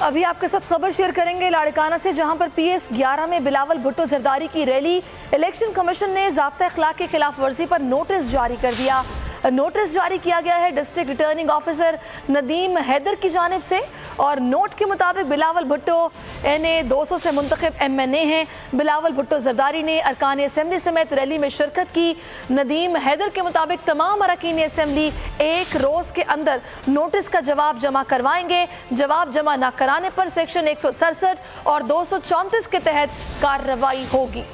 अभी आपके साथ खबर शेयर करेंगे लाड़काना से, जहां पर PS 11 में बिलावल भुट्टो जरदारी की रैली। इलेक्शन कमीशन ने ज़ाब्ता अखलाक की खिलाफ वर्जी पर नोटिस जारी कर दिया। नोटिस जारी किया गया है district returning officer Nadeem Haider की जानिब से, और नोट के मुताबिक बिलावल भुट्टो NA 200 से मुंतखब MNA हैं। बिलावल भुट्टो जरदारी ने अरकान असम्बली समेत रैली में शिरकत की। नदीम हैदर के मुताबिक तमाम अरकान असम्बली एक रोज़ के अंदर नोटिस का जवाब जमा करवाएंगे। जवाब जमा न कराने पर सेक्शन 167 और 234 के तहत कार्रवाई होगी।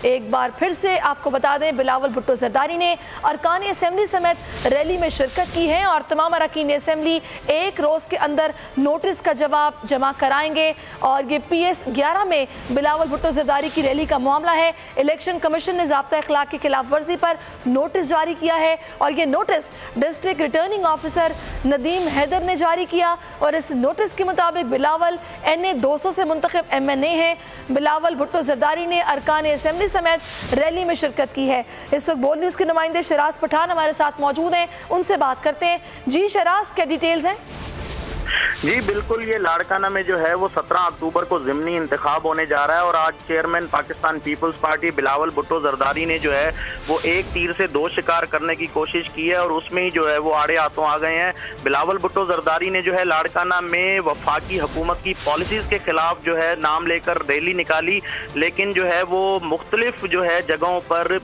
एक बार फिर से आपको बता दें, बिलावल भुट्टो जरदारी ने अरकान असम्बली समेत रैली में शिरकत की है और तमाम अरकान असम्बली एक रोज़ के अंदर नोटिस का जवाब जमा कराएंगे। और ये PS 11 में बिलावल भुट्टो जरदारी की रैली का मामला है। इलेक्शन कमीशन ने ज़ाब्ता अखलाक की खिलाफ वर्जी पर नोटिस जारी किया है और ये notice district returning officer Nadeem Haider ने जारी किया। और इस नोटिस के मुताबिक बिलावल NA 200 से मुंतखब MNA हैं। बिलावल भुट्टो जरदारी ने अरकान असम्बली समेत रैली में शिरकत की है। इस वक्त बोल न्यूज़ के नुमाइंदे शराज पठान हमारे साथ मौजूद हैं, उनसे बात करते हैं। जी शराज, क्या डिटेल्स हैं? जी बिल्कुल, ये लाड़काना में जो है वो 17 अक्टूबर को ज़िमनी इंतखाब होने जा रहा है और आज चेयरमैन पाकिस्तान पीपल्स पार्टी बिलावल भुट्टो जरदारी ने जो है वो एक तीर से दो शिकार करने की कोशिश की है और उसमें ही जो है वो आड़े हाथों आ गए हैं। बिलावल भुट्टो जरदारी ने जो है लाड़काना में वफाकी हुकूमत की पॉलिसीज़ के खिलाफ जो है नाम लेकर रैली निकाली, लेकिन जो है वो मुख्तलिफ जो है जगहों पर